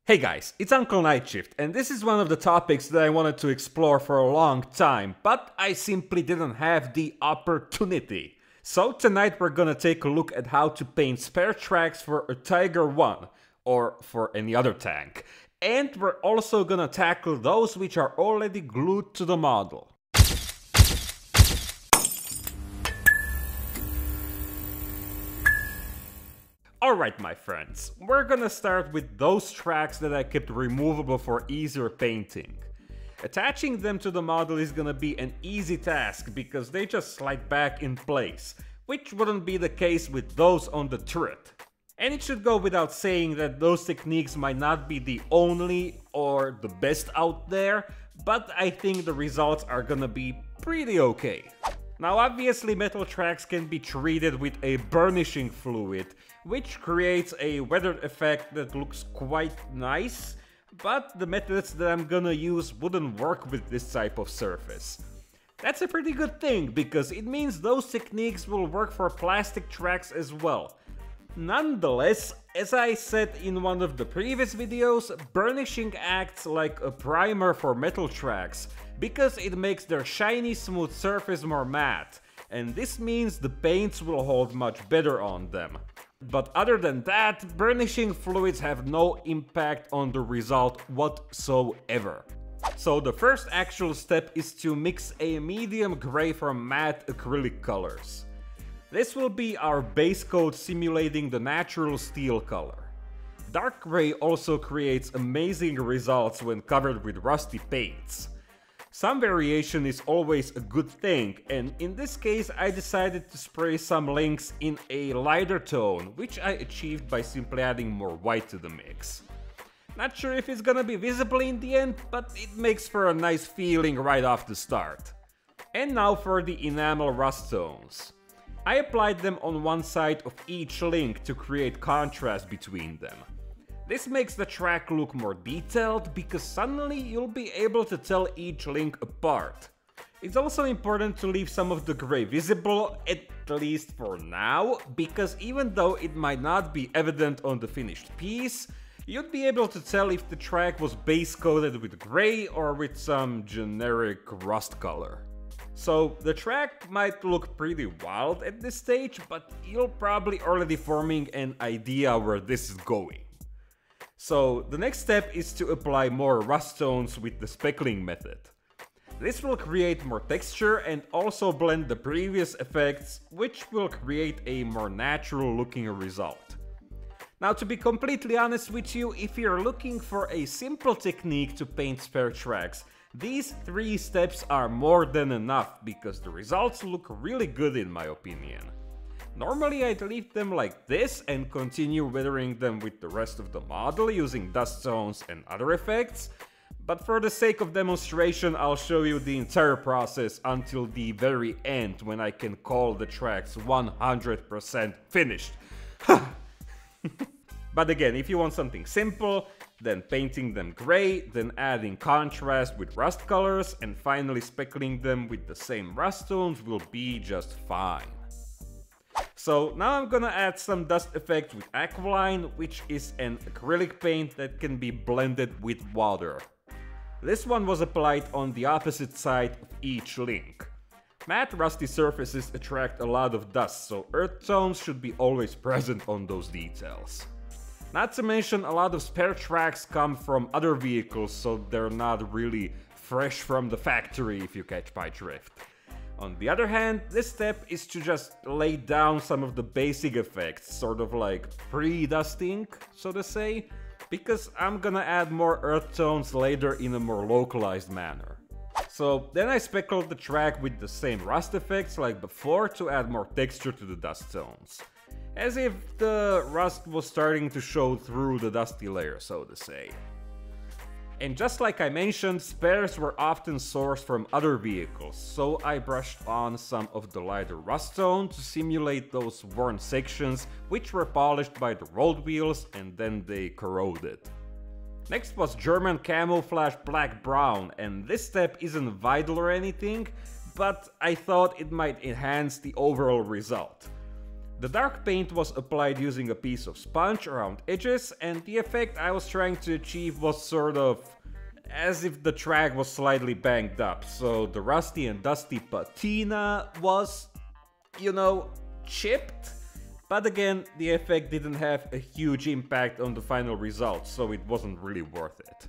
Hey guys, it's Uncle Nightshift, and this is one of the topics that I wanted to explore for a long time, but I simply didn't have the opportunity. So tonight we're gonna take a look at how to paint spare tracks for a Tiger 1, or for any other tank. And we're also gonna tackle those which are already glued to the model. Alright my friends, we're gonna start with those tracks that I kept removable for easier painting. Attaching them to the model is gonna be an easy task because they just slide back in place, which wouldn't be the case with those on the turret. And it should go without saying that those techniques might not be the only or the best out there, but I think the results are gonna be pretty okay. Now obviously metal tracks can be treated with a burnishing fluid, which creates a weathered effect that looks quite nice, but the methods that I'm gonna use wouldn't work with this type of surface. That's a pretty good thing, because it means those techniques will work for plastic tracks as well. Nonetheless, as I said in one of the previous videos, burnishing acts like a primer for metal tracks, because it makes their shiny smooth surface more matte, and this means the paints will hold much better on them. But other than that, burnishing fluids have no impact on the result whatsoever. So the first actual step is to mix a medium gray from matte acrylic colors. This will be our base coat simulating the natural steel color. Dark gray also creates amazing results when covered with rusty paints. Some variation is always a good thing, and in this case I decided to spray some links in a lighter tone, which I achieved by simply adding more white to the mix. Not sure if it's gonna be visible in the end, but it makes for a nice feeling right off the start. And now for the enamel rust tones. I applied them on one side of each link to create contrast between them. This makes the track look more detailed because suddenly you'll be able to tell each link apart. It's also important to leave some of the gray visible, at least for now, because even though it might not be evident on the finished piece, you'd be able to tell if the track was base coated with gray or with some generic rust color. So the track might look pretty wild at this stage, but you're probably already forming an idea where this is going. So the next step is to apply more rust tones with the speckling method. This will create more texture and also blend the previous effects, which will create a more natural looking result. Now to be completely honest with you, if you're looking for a simple technique to paint spare tracks, these 3 steps are more than enough because the results look really good in my opinion. Normally I'd leave them like this and continue weathering them with the rest of the model using dust tones and other effects, but for the sake of demonstration I'll show you the entire process until the very end when I can call the tracks 100% finished. But again, if you want something simple, then painting them gray, then adding contrast with rust colors, and finally speckling them with the same rust tones will be just fine. So now I'm gonna add some dust effect with Aqualine, which is an acrylic paint that can be blended with water. This one was applied on the opposite side of each link. Matte rusty surfaces attract a lot of dust, so earth tones should be always present on those details. Not to mention, a lot of spare tracks come from other vehicles, so they're not really fresh from the factory, if you catch my drift. On the other hand, this step is to just lay down some of the basic effects, sort of like pre-dusting, so to say, because I'm gonna add more earth tones later in a more localized manner. So then I speckled the track with the same rust effects like before to add more texture to the dust tones. As if the rust was starting to show through the dusty layer, so to say. And just like I mentioned, spares were often sourced from other vehicles, so I brushed on some of the lighter rust tone to simulate those worn sections, which were polished by the road wheels and then they corroded. Next was German camouflage black-brown, and this step isn't vital or anything, but I thought it might enhance the overall result. The dark paint was applied using a piece of sponge around edges, and the effect I was trying to achieve was sort of as if the track was slightly banged up, so the rusty and dusty patina was, you know, chipped. But again, the effect didn't have a huge impact on the final result, so it wasn't really worth it.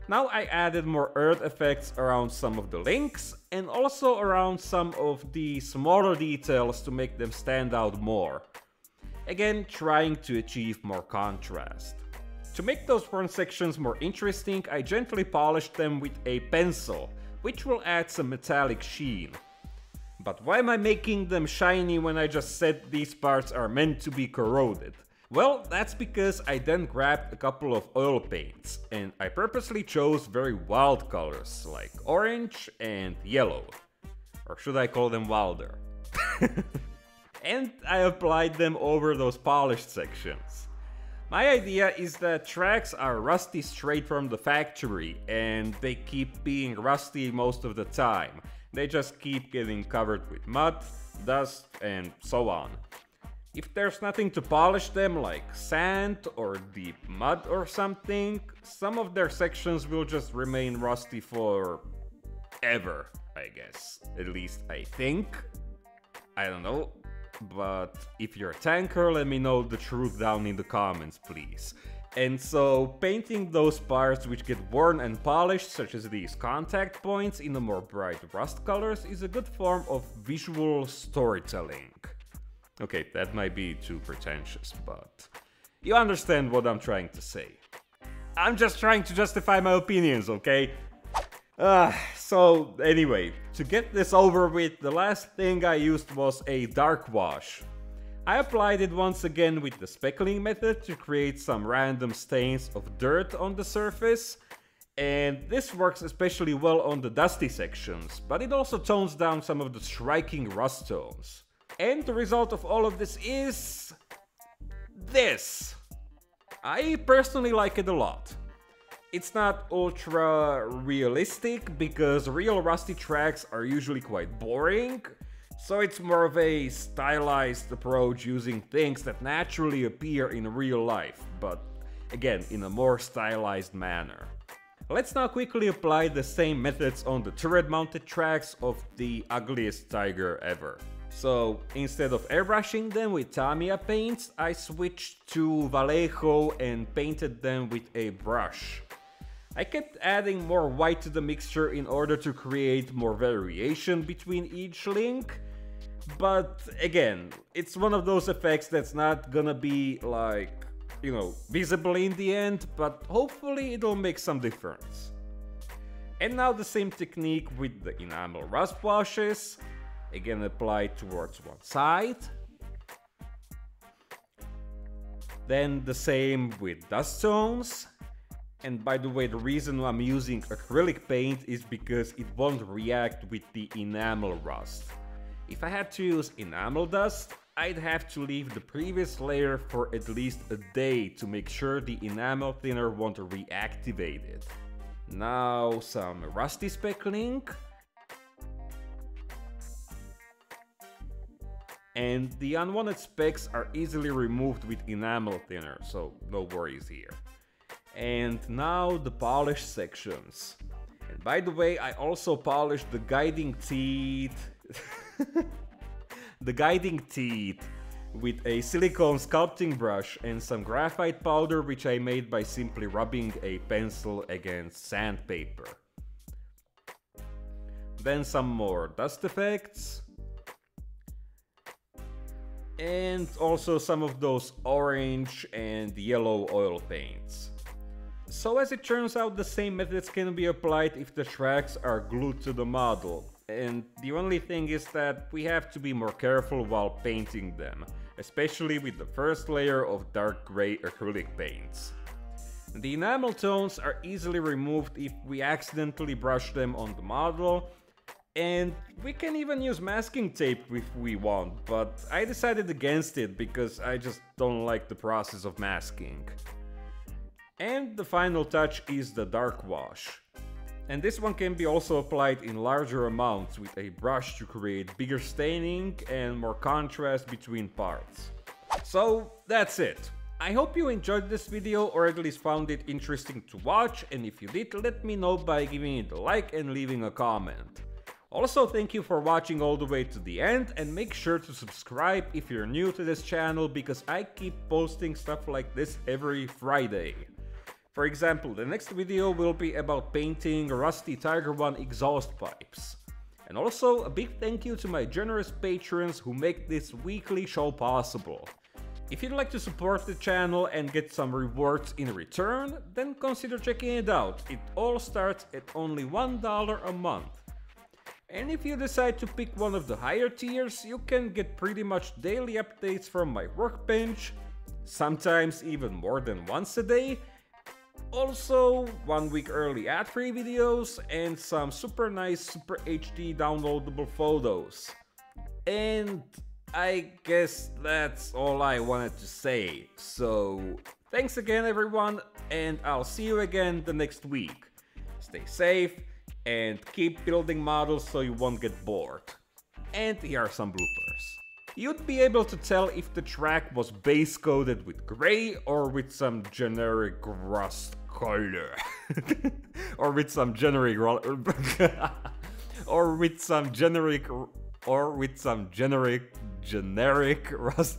Now I added more earth effects around some of the links and also around some of the smaller details to make them stand out more. Again, trying to achieve more contrast. To make those front sections more interesting, I gently polished them with a pencil, which will add some metallic sheen. But why am I making them shiny when I just said these parts are meant to be corroded? Well, that's because I then grabbed a couple of oil paints, and I purposely chose very wild colors like orange and yellow. Or should I call them wilder? And I applied them over those polished sections. My idea is that tracks are rusty straight from the factory, and they keep being rusty most of the time. They just keep getting covered with mud, dust, and so on. If there's nothing to polish them, like sand or deep mud or something, some of their sections will just remain rusty for ever, I guess. At least I think. I don't know. But if you're a tanker, let me know the truth down in the comments, please. And so, painting those parts which get worn and polished, such as these contact points, in the more bright rust colors is a good form of visual storytelling. Okay, that might be too pretentious, but you understand what I'm trying to say. I'm just trying to justify my opinions, okay? So anyway, to get this over with, the last thing I used was a dark wash. I applied it once again with the speckling method to create some random stains of dirt on the surface, and this works especially well on the dusty sections, but it also tones down some of the striking rust tones. And the result of all of this is this. I personally like it a lot. It's not ultra realistic because real rusty tracks are usually quite boring, so it's more of a stylized approach using things that naturally appear in real life, but again in a more stylized manner. Let's now quickly apply the same methods on the turret mounted tracks of the ugliest tiger ever. So instead of airbrushing them with Tamiya paints, I switched to Vallejo and painted them with a brush. I kept adding more white to the mixture in order to create more variation between each link, but again, it's one of those effects that's not gonna be like, you know, visible in the end, but hopefully it'll make some difference. And now the same technique with the enamel rust washes. Again, applied towards one side. Then the same with dust tones. And by the way, the reason I'm using acrylic paint is because it won't react with the enamel rust. If I had to use enamel dust, I'd have to leave the previous layer for at least a day to make sure the enamel thinner won't reactivate it. Now some rusty speckling. And the unwanted specks are easily removed with enamel thinner, so no worries here. And now the polished sections. And by the way, I also polished the guiding teeth with a silicone sculpting brush and some graphite powder, which I made by simply rubbing a pencil against sandpaper. Then some more dust effects. And also some of those orange and yellow oil paints. So as it turns out, the same methods can be applied if the tracks are glued to the model. And the only thing is that we have to be more careful while painting them, especially with the first layer of dark gray acrylic paints. The enamel tones are easily removed if we accidentally brush them on the model, and we can even use masking tape if we want, but I decided against it because I just don't like the process of masking. And the final touch is the dark wash. And this one can be also applied in larger amounts with a brush to create bigger staining and more contrast between parts. So that's it. I hope you enjoyed this video or at least found it interesting to watch, and if you did, let me know by giving it a like and leaving a comment. Also, thank you for watching all the way to the end, and make sure to subscribe if you're new to this channel because I keep posting stuff like this every Friday. For example, the next video will be about painting rusty Tiger One exhaust pipes. And also, a big thank you to my generous patrons who make this weekly show possible. If you'd like to support the channel and get some rewards in return, then consider checking it out. It all starts at only $1 a month. And if you decide to pick one of the higher tiers, you can get pretty much daily updates from my workbench, sometimes even more than once a day. Also, 1 week early ad-free videos and some super nice Super HD downloadable photos. And I guess that's all I wanted to say. So, thanks again everyone, and I'll see you again the next week. Stay safe and keep building models so you won't get bored. And here are some bloopers. You'd be able to tell if the track was base coated with gray or with some generic rust color. or with some generic generic rust